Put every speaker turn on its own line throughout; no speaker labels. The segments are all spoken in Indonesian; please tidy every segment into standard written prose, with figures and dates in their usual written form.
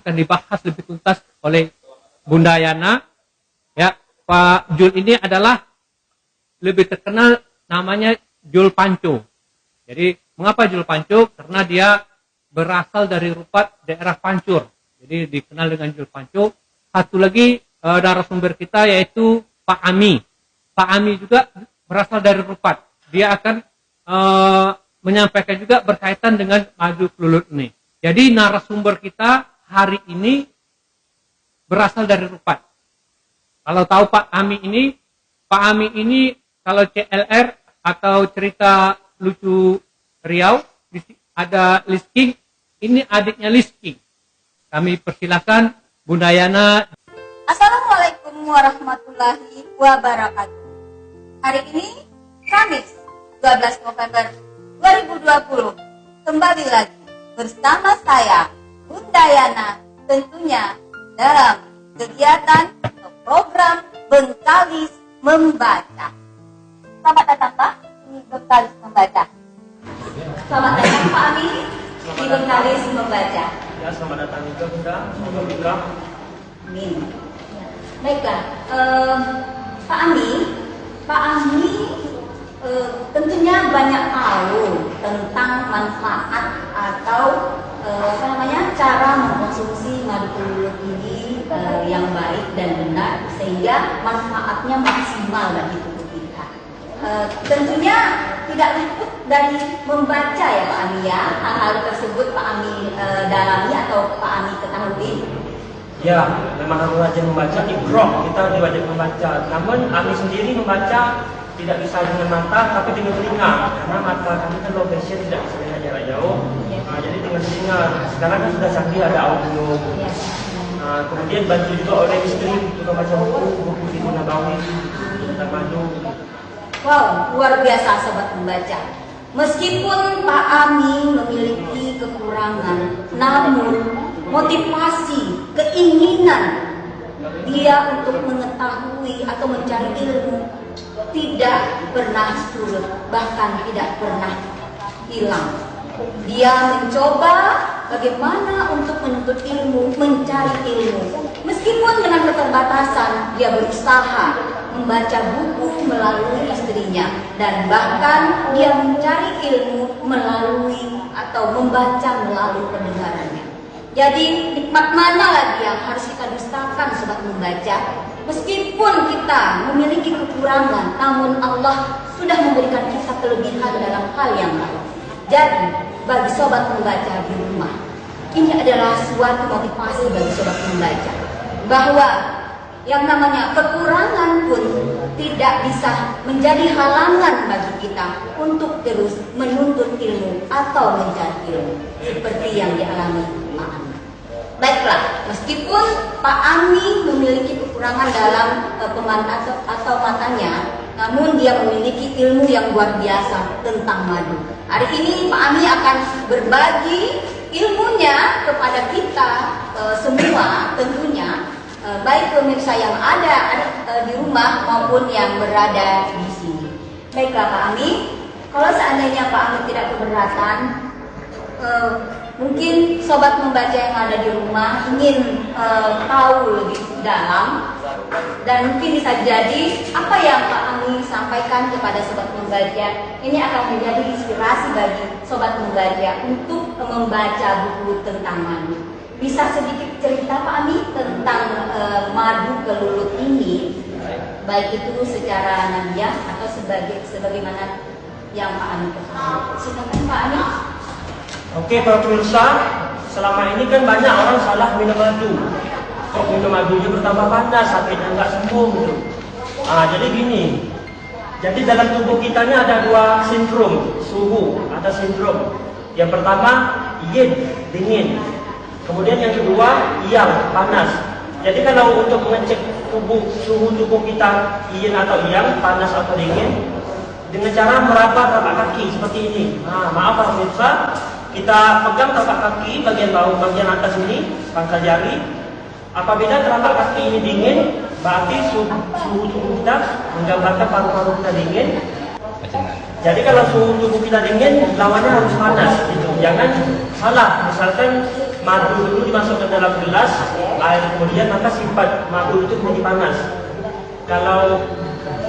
akan dibahas lebih tuntas oleh Bunda Yana. Ya, Pak Jul ini adalah lebih terkenal namanya Jul Panco. Jadi mengapa Jul Panco? Karena dia berasal dari Rupat daerah Pancur. Jadi dikenal dengan Jul Panco. Satu lagi narasumber kita yaitu Pak Ami. Pak Ami juga berasal dari Rupat. Dia akan menyampaikan juga berkaitan dengan madu kelulut ini. Jadi narasumber kita hari ini berasal dari Rupat. Kalau tahu Pak Ami ini kalau CLR atau cerita lucu Riau ada Lisking, ini adiknya Lisking. Kami persilakan Bunda Yana.
Assalamualaikum warahmatullahi wabarakatuh. Hari ini Kamis 12 November 2020 kembali lagi bersama saya Bunda Yana, tentunya dalam kegiatan atau program Bengkalis Membaca. Selamat datang Pak di Bengkalis Membaca. Selamat datang Pak Ami di Bengkalis Membaca.
Ya, selamat datang juga Bunda. Semoga berkah.
Amin. Baiklah, Pak Ami tentunya banyak tahu tentang manfaat atau cara mengkonsumsi madu kelulut ini yang baik dan benar sehingga manfaatnya maksimal bagi tubuh kita. Tentunya tidak luput dari membaca ya Pak Ami ya. Hal-hal tersebut Pak Ami dalami atau Pak Ami ketahui.
Ya, memang harus wajib membaca. Iqra, kita diwajib membaca. Namun Ami sendiri membaca tidak bisa dengan mata tapi dengan telinga, karena mata kami kan low vision, tidak bisa melihat jarak jauh. Jadi dengan telinga. Sekarang kan sudah canggih, ada audio. Kemudian bantu juga oleh istri untuk baca buku di Nabawi tentang madu.
Wow, luar biasa sobat membaca. Meskipun Pak Ami memiliki kekurangan, namun motivasi, keinginan dia untuk mengetahui atau mencari ilmu tidak pernah surut, bahkan tidak pernah hilang. Dia mencoba bagaimana untuk menuntut ilmu, mencari ilmu. Meskipun dengan keterbatasan, dia berusaha membaca buku melalui istrinya, dan bahkan dia mencari ilmu melalui atau membaca melalui pendengarannya. Jadi nikmat mana lagi yang harus kita dustakan sobat membaca? Meskipun kita memiliki kekurangan, namun Allah sudah memberikan kita kelebihan dalam hal yang lain. Jadi bagi sobat membaca di rumah, ini adalah suatu motivasi bagi sobat membaca bahwa yang namanya kekurangan pun tidak bisa menjadi halangan bagi kita untuk terus menuntut ilmu atau mencari ilmu seperti yang dialami Pak Ami. Baiklah, meskipun Pak Ami memiliki kekurangan dalam atau matanya, namun dia memiliki ilmu yang luar biasa tentang madu. Hari ini Pak Ami akan berbagi ilmunya kepada kita semua, tentunya baik pemirsa yang ada di rumah maupun yang berada di sini. Baiklah Pak Ami, kalau seandainya Pak Ami tidak keberatan, mungkin sobat membaca yang ada di rumah ingin tahu lebih dalam, dan mungkin bisa jadi apa yang Pak Ami sampaikan kepada sobat membaca ini akan menjadi inspirasi bagi sobat membaca untuk membaca buku tentang madu. Bisa sedikit cerita Pak Ami tentang madu kelulut ini, baik itu secara nabiah atau sebagaimana yang Pak Ami ketahui. Silakan Pak Ami.
Oke, para pemirsa, selama ini kan banyak orang salah minum madu. Kok minum madunya bertambah panas, sakitnya nggak sembuh gitu. Jadi gini, jadi dalam tubuh kita ini ada dua sindrom suhu, ada sindrom. Yang pertama yin, dingin. Kemudian yang kedua yang panas. Jadi kalau untuk mengecek suhu tubuh kita yin atau yang, panas atau dingin, dengan cara meraba telapak kaki seperti ini. Maaf para pemirsa, kita pegang telapak kaki bagian bawah, bagian atas ini, pangkal jari. Apabila telapak kaki ini dingin, berarti suhu tubuh kita menggambarkan paru-paru kita dingin. Jadi kalau suhu tubuh kita dingin, lawannya harus panas. Gitu. Jangan salah. Misalkan madu dulu dimasukkan dalam gelas air, kemudian maka sifat madu itu menjadi panas. Kalau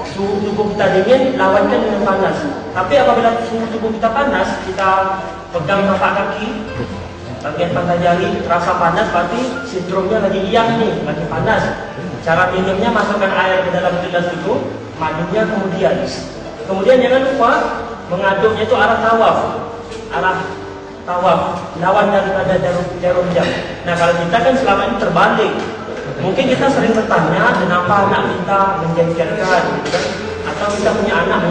suhu tubuh kita dingin, lawankan dengan panas. Tapi apabila suhu tubuh kita panas, kita pegang telapak kaki, bagian pantai jari terasa panas, berarti sindromnya lagi liang nih, lagi panas. Cara minumnya, masukkan air ke dalam gelas dulu, madunya kemudian. Kemudian jangan lupa mengaduknya itu arah tawaf, lawan daripada jarum jam. Nah, kalau kita kan selama ini terbalik. Mungkin kita sering bertanya, kenapa anak kita menjengkelkan, gitu kan? Atau kita punya anak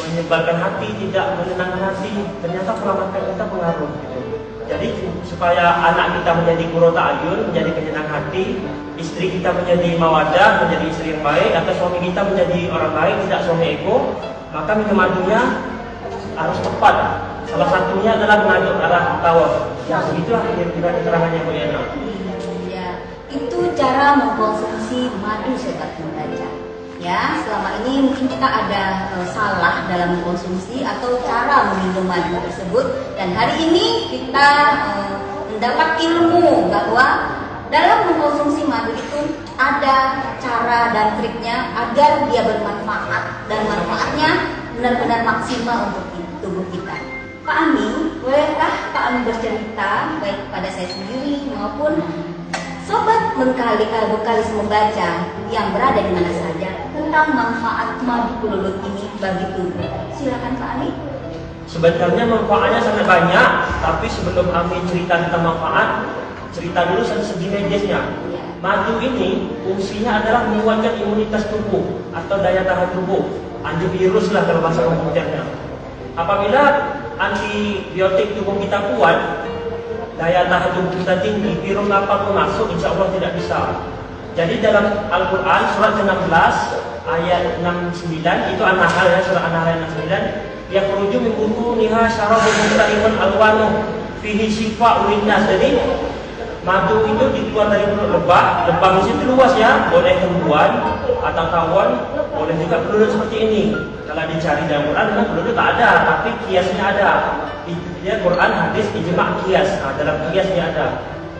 menyebalkan hati, tidak menenangkan hati. Ternyata pola makan kita pengaruh. Gitu. Jadi supaya anak kita menjadi qurrata ayun, menjadi penyenang hati, istri kita menjadi mawadah, menjadi istri yang baik, atau suami kita menjadi orang baik, tidak suami ego, maka minum madunya harus tepat. Salah satunya adalah mengaduk arah tawaf. Ya, begitulah kira-kira keterangannya Bu Yana.
Itu cara mengkonsumsi madu sobat membaca. Ya, selama ini mungkin kita ada salah dalam mengkonsumsi atau cara meminum madu tersebut. Dan hari ini kita mendapat ilmu bahwa dalam mengkonsumsi madu itu ada cara dan triknya agar dia bermanfaat dan manfaatnya benar-benar maksimal untuk tubuh kita. Pak Ami, bolehkah Pak Ami bercerita baik pada saya sendiri maupun sobat Bengkalis membaca yang berada di mana saja tentang manfaat madu kelulut ini bagi tubuh? Silakan Pak Ami.
Sebenarnya manfaatnya sangat banyak, tapi sebelum Ami cerita tentang manfaat, cerita dulu segi medisnya. Madu ini fungsinya adalah menguatkan imunitas tubuh atau daya tahan tubuh, antivirus lah kalau bahasa komputernya. Apabila antibiotik tubuh kita kuat, daya tahan tubuh kita tinggi, virus apapun masuk, insya Allah tidak bisa. Jadi dalam Al-Quran surat 16 ayat 69 itu An-Nahl ya, surah An-Nahl ayat 69, yakhruju min butuniha syarabun mukhtalifun alwanuh fihi syifa'un linnas. Jadi madu itu dikeluar dari mulut lebah. Lebah di situ luas ya, boleh hembuan atau tawon, boleh juga kelulut seperti ini. Kalau dicari dalam Quran memang kelulut tak ada, tapi kiasnya ada. Dia Quran, hadis, ijma' kias. Nah, dalam kiasnya ada.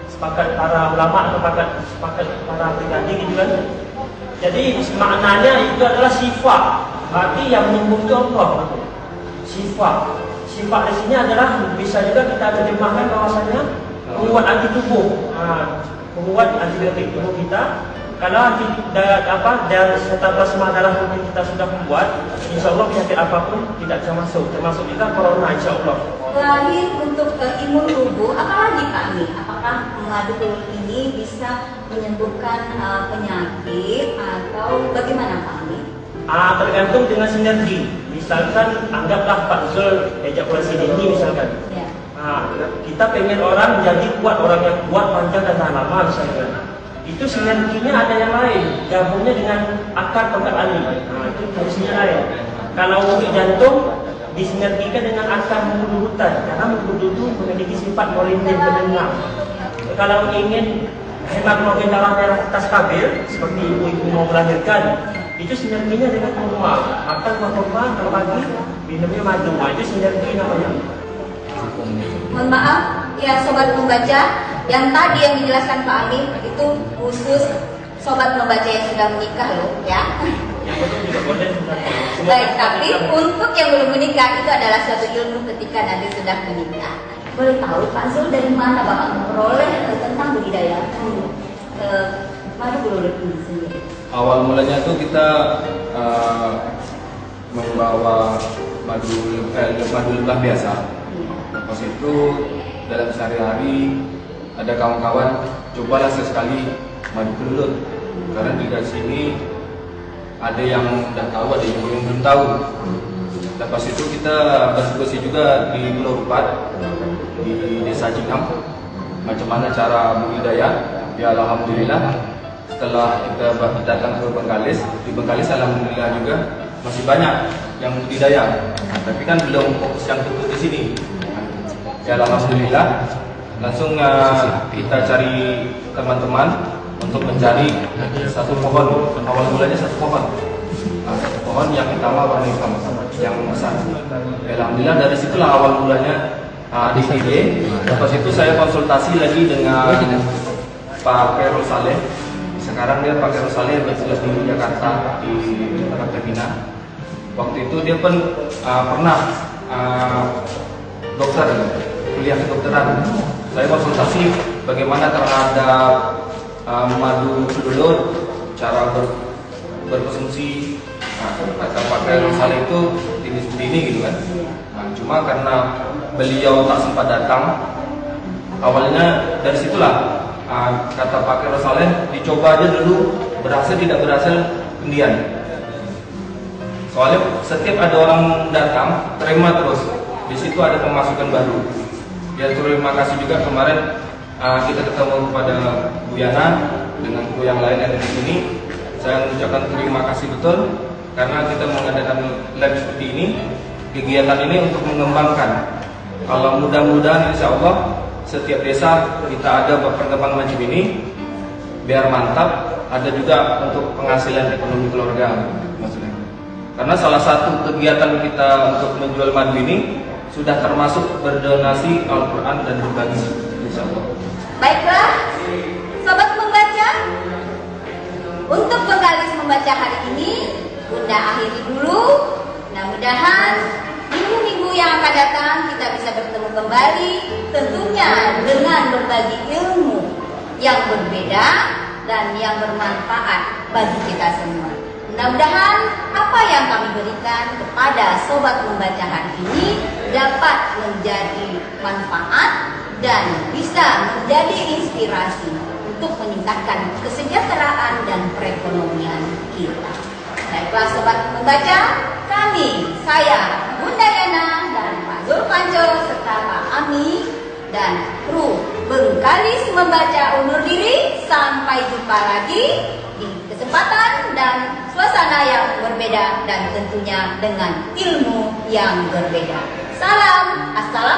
Sepakat para ulama atau sepakat para pribadi gitu kan. Jadi maknanya itu adalah sifat. Berarti yang menyembuh itu Allah. Sifat. Sifat di sini adalah bisa juga kita terjemahkan bahwasanya penguat anti tubuh. Penguat antibiotik tubuh kita. Kalau daya serta plasma darah tubuh kita sudah membuat, insya Allah penyakit apapun tidak bisa masuk, termasuk juga corona, insya Allah.
Selain untuk imun tubuh, apalagi Pak Ami? Apakah madu kelulut ini bisa menyembuhkan penyakit atau bagaimana Pak Ami?
Tergantung dengan sinergi. Misalkan anggaplah Pak Zul ejakulasi dini misalkan.
Ya.
Kita pengen orang menjadi kuat, orang yang kuat, panjang dan tahan lama misalkan. Itu sinerginya ada yang lain, gabungnya dengan akar tongkat ali. Itu fungsinya lain. Kalau untuk jantung disinergikan dengan akar mengkudu hutan, karena mengkudu itu memiliki sifat molindin penenang. Kalau ingin hemoglobin darahnya kita stabil, seperti ibu-ibu mau melahirkan, itu sinerginya dengan kurma. Makan kurma kalau pagi minumnya madu, itu sinergi namanya.
Mohon maaf ya sobat membaca, yang tadi yang dijelaskan Pak Ami itu khusus sobat membaca yang sudah menikah loh ya. Baik, tapi untuk yang belum menikah itu adalah suatu ilmu ketika nanti sudah menikah. Boleh tahu Pak Zul dari mana Bapak memperoleh tentang budidaya madu kelulut ini sendiri?
Awal mulanya tuh kita membawa madu lebah biasa. Pas itu dalam sehari-hari ada kawan-kawan cobalah sesekali madu kelulut, karena di sini ada yang udah tahu, ada yang belum tahu. Lepas itu kita berdiskusi juga di Pulau Rupat, di Desa Cinam, macam mana cara budidaya. Ya alhamdulillah setelah kita datang ke Bengkalis, di Bengkalis alhamdulillah juga masih banyak yang budidaya. Tapi kan belum fokus yang tutup di sini. Ya alhamdulillah langsung kita cari teman-teman untuk mencari satu pohon. Awal mulanya satu pohon. Satu pohon yang pertama warna hitam, yang besar. Alhamdulillah dari situlah awal mulanya di ID. Lepas itu saya konsultasi lagi dengan Pak Khairul Saleh. Sekarang dia Pak Khairul Saleh bertugas di Jakarta di Pertamina. Waktu itu dia pun pernah dokter, kuliah kedokteran. Saya konsultasi bagaimana terhadap madu kelulut, cara berkonsumsi. Kata Pak Khairul Saleh itu ini seperti ini gitu kan. Cuma karena beliau tak sempat datang, awalnya dari situlah kata Pak Khairul Saleh dicoba aja dulu, berhasil tidak berhasil kemudian. Soalnya setiap ada orang datang, terima terus. Di situ ada pemasukan baru. Ya terima kasih juga kemarin kita ketemu kepada Bu Yana dengan Bu yang lain yang ada di sini. Saya mengucapkan terima kasih betul karena kita mengadakan lab seperti ini. Kegiatan ini untuk mengembangkan. Kalau mudah-mudahan insya Allah setiap desa kita ada perkembangan macam ini biar mantap. Ada juga untuk penghasilan ekonomi keluarga maksudnya. Karena salah satu kegiatan kita untuk menjual madu ini sudah termasuk berdonasi Al-Quran dan berbagi, insya Allah.
Baiklah, sobat membaca, untuk penggalis membaca hari ini Bunda akhiri dulu. Mudah-mudahan minggu-minggu yang akan datang kita bisa bertemu kembali, tentunya dengan berbagi ilmu yang berbeda dan yang bermanfaat bagi kita semua. Mudah-mudahan apa yang kami berikan kepada sobat membaca hari ini dapat menjadi manfaat dan bisa menjadi inspirasi untuk meningkatkan kesejahteraan dan perekonomian kita. Baiklah sobat membaca, saya Bunda Yana dan Pak Zulpanco serta Pak Ami dan kru Bengkalis Membaca undur diri. Sampai jumpa lagi di kesempatan dan suasana yang berbeda dan tentunya dengan ilmu yang berbeda. Salam, assalamualaikum.